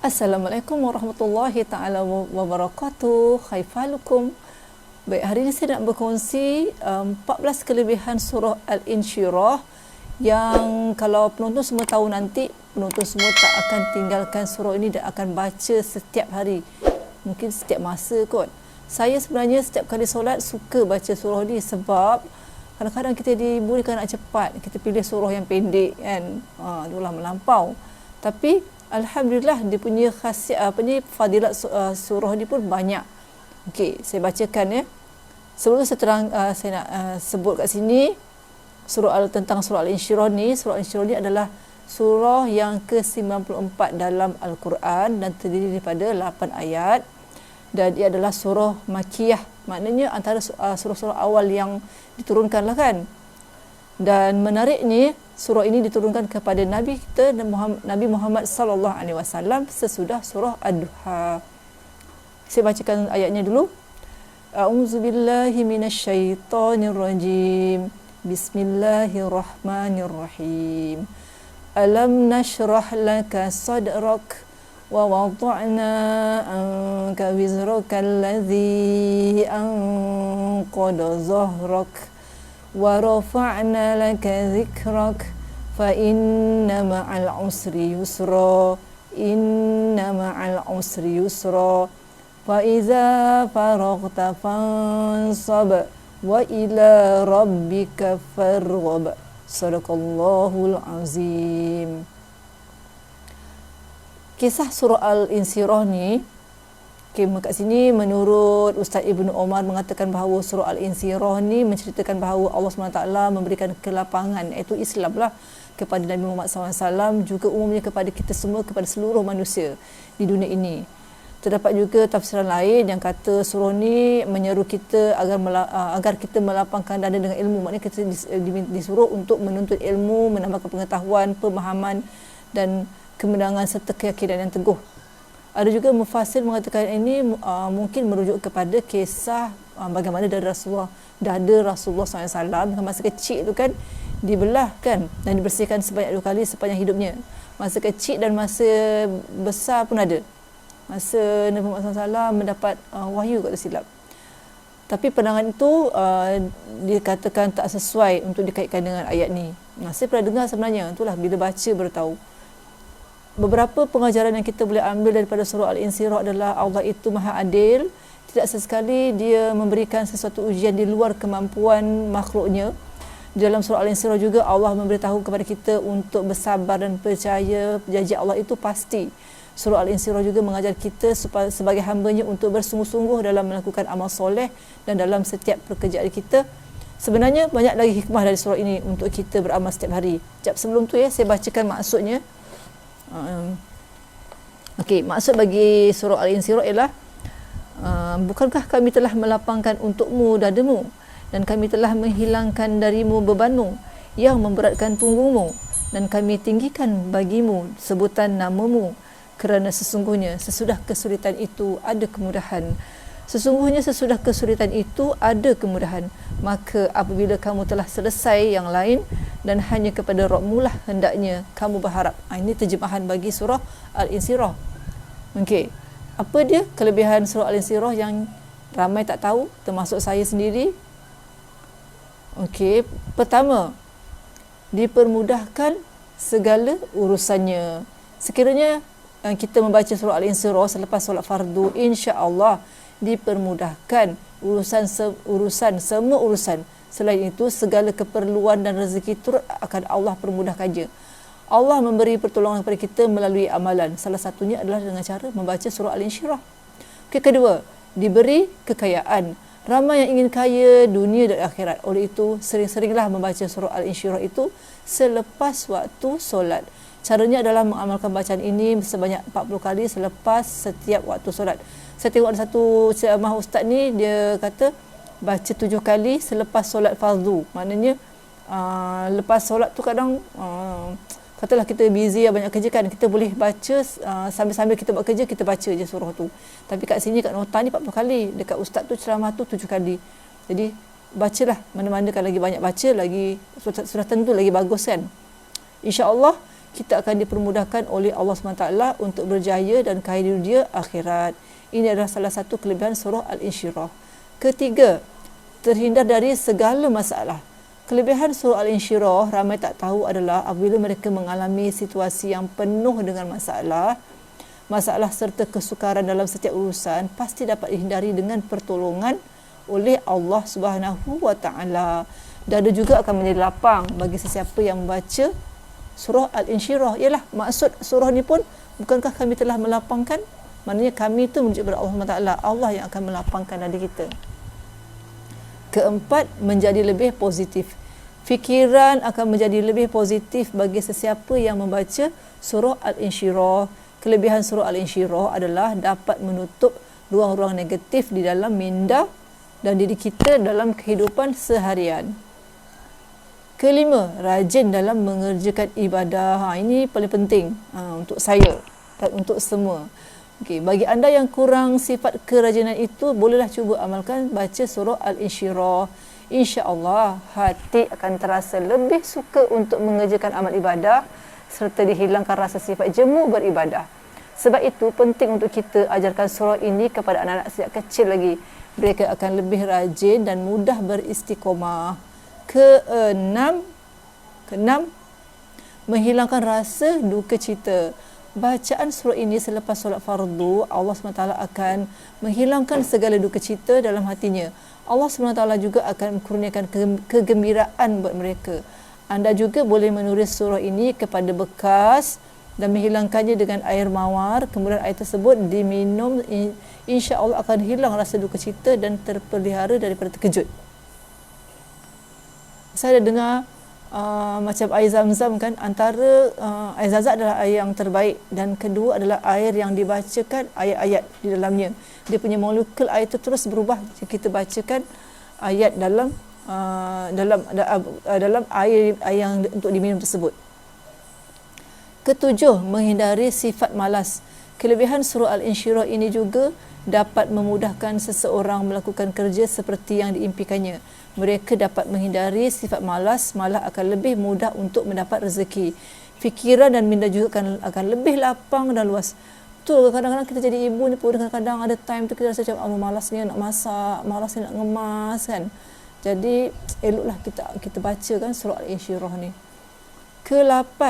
Assalamualaikum warahmatullahi taala wabarakatuh. Khaifalukum. Baik, hari ini saya nak berkongsi 14 kelebihan surah Al-Insyirah yang kalau penonton semua tahu nanti, penonton semua tak akan tinggalkan surah ini dan akan baca setiap hari. Mungkin setiap masa kot. Saya sebenarnya setiap kali solat suka baca surah ni sebab kadang-kadang kita dibolehkan nak cepat, kita pilih surah yang pendek kan. Itulah melampau. Tapi alhamdulillah dia punya khasiat fadilat surah ni pun banyak. Okey, saya bacakan ya. Sebelum saya nak sebut kat sini tentang surah Al-Insyirah ni. Surah Al-Insyirah ni adalah surah yang ke-94 dalam Al-Quran dan terdiri daripada 8 ayat dan ia adalah surah Makkiyah. Maknanya antara surah-surah awal yang diturunkan lah kan. Dan menariknya surah ini diturunkan kepada Nabi kita Nabi Muhammad sallallahu alaihi wasallam sesudah surah Ad-Duha. Saya bacakan ayatnya dulu. A'udzubillahi minasyaitonirrajim. Bismillahirrahmanirrahim. Alam nashrah laka sadrak wa wada'na anka wizraka alladhi anqada zahrak wa rafa'na laka dhikrak fa inna ma'al usri yusra fa iza faraghta fansab wa ila rabbika farghab. Sadaqallahul azim. Kisah surah Al-Insyirah ni, kat sini menurut Ustaz Ibnu Omar mengatakan bahawa surah Al-Insyirah ni menceritakan bahawa Allah SWT memberikan kelapangan, iaitu Islam lah, kepada Nabi Muhammad SAW, juga umumnya kepada kita semua, kepada seluruh manusia di dunia ini. Terdapat juga tafsiran lain yang kata surah ni menyeru kita agar kita melapangkan dada dengan ilmu. Maknanya kita disuruh untuk menuntut ilmu, menambahkan pengetahuan, pemahaman dan kemenangan serta keyakinan yang teguh. Ada juga mufassir mengatakan ini mungkin merujuk kepada kisah bagaimana dada Rasulullah SAW masa kecil itu kan dibelah kan dan dibersihkan sebanyak 2 kali sepanjang hidupnya. Masa kecil dan masa besar pun ada. Masa Nabi Muhammad SAW mendapat wahyu kat silap. Tapi pandangan itu dikatakan tak sesuai untuk dikaitkan dengan ayat ni. Saya pernah dengar sebenarnya, itulah bila baca baru tahu. Beberapa pengajaran yang kita boleh ambil daripada surah Al-Insyirah adalah Allah itu maha adil. Tidak sesekali dia memberikan sesuatu ujian di luar kemampuan makhluknya. Di dalam surah Al-Insyirah juga Allah memberitahu kepada kita untuk bersabar dan percaya janji Allah itu pasti. Surah Al-Insyirah juga mengajar kita sebagai hamba-Nya untuk bersungguh-sungguh dalam melakukan amal soleh dan dalam setiap pekerjaan kita. Sebenarnya banyak lagi hikmah dari surah ini untuk kita beramal setiap hari. Sekejap sebelum tu ya, saya bacakan maksudnya. Okey, maksud bagi surah Al-Insyirah ialah bukankah kami telah melapangkan untukmu dadamu dan kami telah menghilangkan darimu bebanmu yang memberatkan punggungmu dan kami tinggikan bagimu sebutan namamu kerana sesungguhnya sesudah kesulitan itu ada kemudahan. Sesungguhnya sesudah kesulitan itu ada kemudahan. Maka apabila kamu telah selesai yang lain dan hanya kepada Rabb-Mu lah hendaknya kamu berharap. Ini terjemahan bagi surah Al-Insyirah. Okey. Apa dia kelebihan surah Al-Insyirah yang ramai tak tahu, termasuk saya sendiri? Okey, pertama, dipermudahkan segala urusannya. Sekiranya kita membaca surah Al-Insyirah selepas solat fardu, insya-Allah dipermudahkan semua urusan. Selain itu segala keperluan dan rezeki itu akan Allah permudahkannya. Allah memberi pertolongan kepada kita melalui amalan. Salah satunya adalah dengan cara membaca surah Al-Insyirah. Okey, kedua, diberi kekayaan. Ramai yang ingin kaya dunia dan akhirat. Oleh itu sering-seringlah membaca surah Al-Insyirah itu selepas waktu solat. Caranya adalah mengamalkan bacaan ini sebanyak 40 kali selepas setiap waktu solat. Saya tengok ada satu ceramah ustaz ni, dia kata baca 7 kali selepas solat fardu. Maknanya lepas solat tu kadang katalah kita busy banyak kerja kan, kita boleh baca sambil-sambil kita buat kerja, kita baca je surah tu. Tapi kat sini kat nota ni 40 kali, dekat ustaz tu ceramah tu 7 kali. Jadi bacalah, mana-mana kan lagi banyak baca lagi sudah tentu lagi bagus kan. InsyaAllah kita akan dipermudahkan oleh Allah SWT untuk berjaya dan kaya dunia akhirat. Ini adalah salah satu kelebihan surah Al-Insyirah. Ketiga, terhindar dari segala masalah. Kelebihan surah Al-Insyirah ramai tak tahu adalah apabila mereka mengalami situasi yang penuh dengan masalah serta kesukaran dalam setiap urusan, pasti dapat dihindari dengan pertolongan oleh Allah Subhanahu wa taala. Dada juga akan menjadi lapang bagi sesiapa yang membaca surah Al-Insyirah. Ialah maksud surah ni pun, bukankah kami telah melapangkan? Maknanya kami tu menuju kepada Allah SWT. Allah yang akan melapangkan dada kita. Keempat, menjadi lebih positif. Fikiran akan menjadi lebih positif bagi sesiapa yang membaca surah Al-Insyirah. Kelebihan surah Al-Insyirah adalah dapat menutup ruang-ruang negatif di dalam minda dan diri kita dalam kehidupan seharian. Kelima, rajin dalam mengerjakan ibadah. Ini paling penting untuk saya dan untuk semua. Okey, bagi anda yang kurang sifat kerajinan itu, bolehlah cuba amalkan baca surah Al-Insyirah. Insya-Allah hati akan terasa lebih suka untuk mengerjakan amal ibadah serta dihilangkan rasa sifat jemu beribadah. Sebab itu penting untuk kita ajarkan surah ini kepada anak-anak sejak kecil lagi. Mereka akan lebih rajin dan mudah beristiqomah. Keenam, menghilangkan rasa duka cita. Bacaan surah ini selepas solat fardu, Allah SWT akan menghilangkan segala duka cita dalam hatinya. Allah SWT juga akan kurniakan kegembiraan buat mereka. Anda juga boleh menulis surah ini kepada bekas dan menghilangkannya dengan air mawar. Kemudian air tersebut diminum, insya Allah akan hilang rasa duka cita dan terpelihara daripada terkejut. Saya dah dengar macam air zam-zam kan, antara air zam-zam adalah air yang terbaik, dan kedua adalah air yang dibacakan ayat-ayat di dalamnya. Dia punya molekul air itu terus berubah jika kita bacakan ayat dalam air yang untuk diminum tersebut. Ketujuh, menghindari sifat malas. Kelebihan surah Al-Insyirah ini juga dapat memudahkan seseorang melakukan kerja seperti yang diimpikannya. Mereka dapat menghindari sifat malas, malah akan lebih mudah untuk mendapat rezeki. Fikiran dan minda juga akan lebih lapang dan luas. Betul, kadang-kadang kita jadi ibu ni pun kadang-kadang ada time tu kita rasa macam malas ni nak masak, malas ni nak ngemas kan. Jadi eloklah kita baca kan surah Al-Insyirah ni. Ke-8,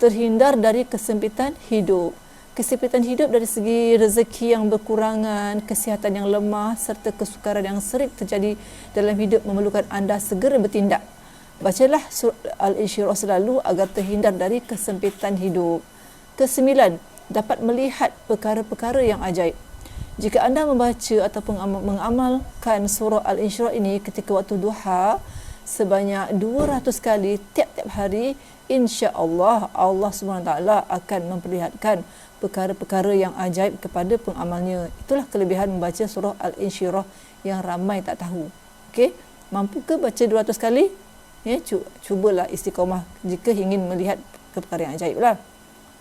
terhindar dari kesempitan hidup. Kesempitan hidup dari segi rezeki yang berkurangan, kesihatan yang lemah serta kesukaran yang sering terjadi dalam hidup memerlukan anda segera bertindak. Bacalah surah Al-Insyirah selalu agar terhindar dari kesempitan hidup. Ke-9, dapat melihat perkara-perkara yang ajaib. Jika anda membaca ataupun mengamalkan surah Al-Insyirah ini ketika waktu duha sebanyak 200 kali tiap-tiap hari, insya-Allah Allah SWT akan memperlihatkan perkara-perkara yang ajaib kepada pengamalnya. Itulah kelebihan membaca surah Al-Insyirah yang ramai tak tahu. Okey, mampu ke baca 200 kali? Ya, cubalah istiqamah jika ingin melihat perkara yang ajaib lah.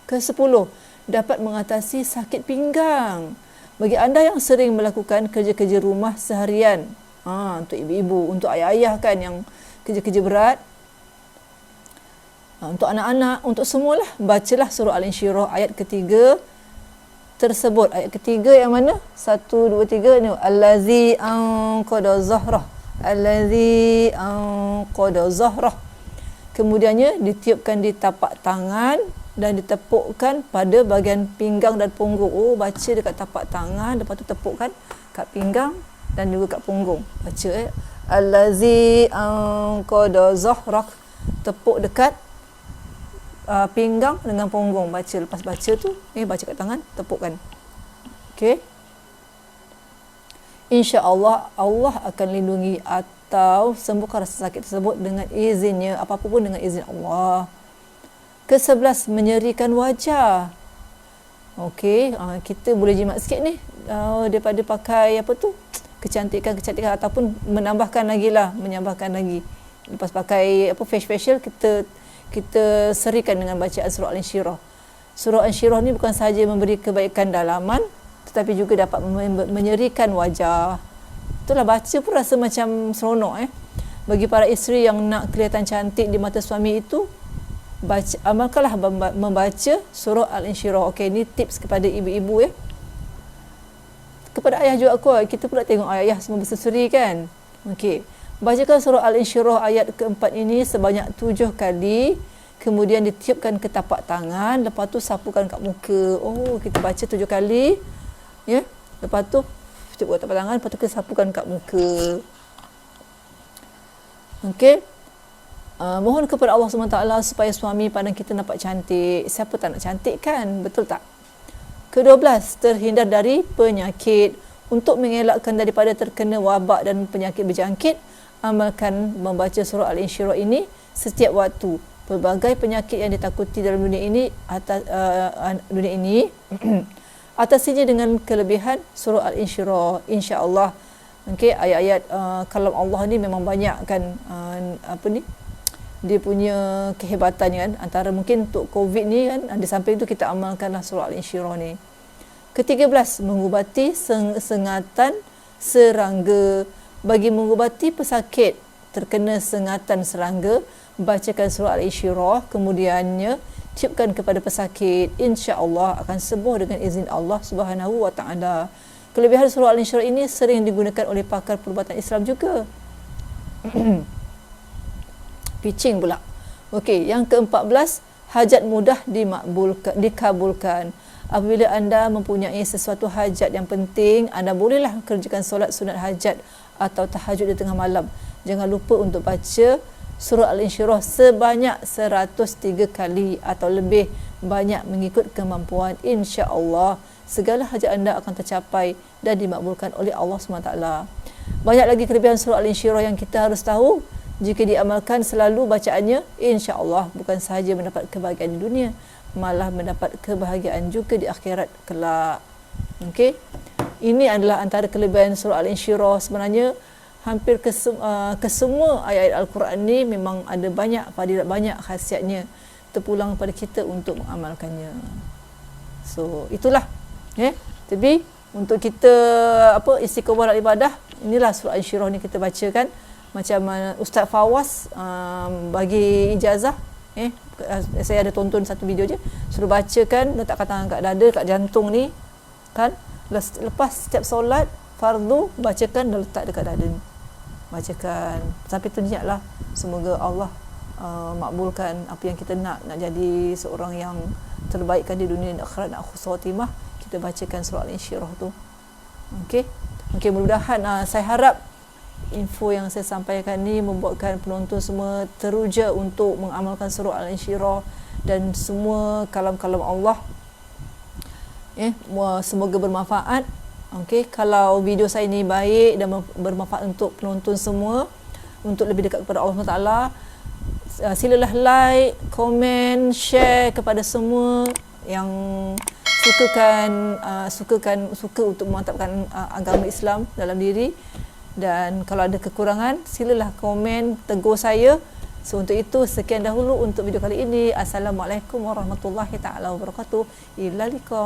Ke-10, dapat mengatasi sakit pinggang. Bagi anda yang sering melakukan kerja-kerja rumah seharian, untuk ibu-ibu, untuk ayah-ayah kan yang kerja-kerja berat, untuk anak-anak, untuk semualah, bacalah surah Al-Insyirah ayat ketiga tersebut. Ayat ketiga yang mana? 1, 2, 3 ni. Allazi anqada zahrah. Allazi anqada zahrah. Kemudiannya ditiupkan di tapak tangan dan ditepukkan pada bahagian pinggang dan punggung. Oh, baca dekat tapak tangan, lepas tu tepukkan kat pinggang dan juga kat punggung. Baca Allazi anqada zahrak. Tepuk dekat pinggang dengan punggung. Baca, lepas baca tu baca kat tangan, tepukkan. Okey, insya-Allah Allah akan lindungi atau sembuhkan rasa sakit tersebut dengan izinnya, apa-apa pun dengan izin Allah. Ke-11, menyerikan wajah. Okey, kita boleh jimat sikit ni daripada pakai apa tu, kecantikan ataupun menambahkan lagi. Lepas pakai face facial, kita serikan dengan bacaan surah Al-Insyirah. Surah Al-Insyirah ni bukan sahaja memberi kebaikan dalaman, tetapi juga dapat menyerikan wajah. Itulah, baca pun rasa macam seronok. Bagi para isteri yang nak kelihatan cantik di mata suami itu, amalkanlah membaca surah Al-Insyirah. Okey, ni tips kepada ibu-ibu ya. Kepada ayah juga kita pula tengok ayah semua berseri kan. Okey, bacakan surah Al-Insyirah ayat keempat ini sebanyak 7 kali. Kemudian ditiupkan ke tapak tangan, lepas tu sapukan kat muka. Oh, kita baca 7 kali ya. Lepas tu tiup kat tapak tangan, lepas tu kita sapukan kat muka. Okey. Mohon kepada Allah SWT supaya suami pandang kita nampak cantik. Siapa tak nak cantik kan? Betul tak? Ke-12, terhindar dari penyakit. Untuk mengelakkan daripada terkena wabak dan penyakit berjangkit, amalkan membaca surah Al-Insyirah ini setiap waktu. Pelbagai penyakit yang ditakuti dalam dunia ini atasinya dengan kelebihan surah Al-Insyirah, insya-Allah. Okey, ayat-ayat kalam Allah ni memang banyak kan, dia punya kehebatannya kan. Antara mungkin untuk COVID ni kan, di samping tu kita amalkanlah surah Al-Insyirah ni. Ke-13, mengubati sengatan serangga. Bagi mengubati pesakit terkena sengatan serangga, bacakan surah Al-Insyirah, kemudiannya tiupkan kepada pesakit, insya-Allah akan sembuh dengan izin Allah Subhanahu wa taala. Kelebihan surah Al-Insyirah ini sering digunakan oleh pakar perubatan Islam juga. Pitching pula. Okey, yang ke-14, hajat mudah dikabulkan. Apabila anda mempunyai sesuatu hajat yang penting, anda bolehlah kerjakan solat sunat hajat atau tahajud di tengah malam. Jangan lupa untuk baca surah Al-Insyirah sebanyak 103 kali atau lebih banyak mengikut kemampuan, insya-Allah segala hajat anda akan tercapai dan dimakbulkan oleh Allah SWT. Banyak lagi kelebihan surah Al-Insyirah yang kita harus tahu. Jika diamalkan selalu bacaannya, insya-Allah bukan sahaja mendapat kebahagiaan di dunia, malah mendapat kebahagiaan juga di akhirat kelak. Okey. Ini adalah antara kelebihan surah Al-Insyirah. Sebenarnya hampir ke semua ayat-ayat Al-Quran ni memang ada banyak fadilat, banyak khasiatnya. Terpulang pada kita untuk mengamalkannya. So, itulah. Tapi untuk kita istiqomah dalam ibadah, inilah surah Al-Insyirah ni kita bacakan. Macam Ustaz Fawaz bagi ijazah, saya ada tonton satu video je, suruh bacakan, letakkan tangan kat dada, kat jantung ni kan, lepas setiap solat fardu bacakan dan letak dekat dada ni, bacakan sampai tu niatlah. Semoga Allah makbulkan apa yang kita nak jadi seorang yang terbaikkan di dunia dan akhirat, nak husnul khatimah. Kita bacakan surah Al-Insyirah tu. Okey, mudah-mudahan saya harap info yang saya sampaikan ni membuatkan penonton semua teruja untuk mengamalkan surah Al-Insyirah dan semua kalam-kalam Allah. Semoga bermanfaat. Okey, kalau video saya ni baik dan bermanfaat untuk penonton semua, untuk lebih dekat kepada Allah SWT, silalah like, komen, share kepada semua yang suka untuk memantapkan agama Islam dalam diri. Dan kalau ada kekurangan, silalah komen, tegur saya. So, untuk itu, sekian dahulu untuk video kali ini. Assalamualaikum warahmatullahi taala wabarakatuh. Ila liqa.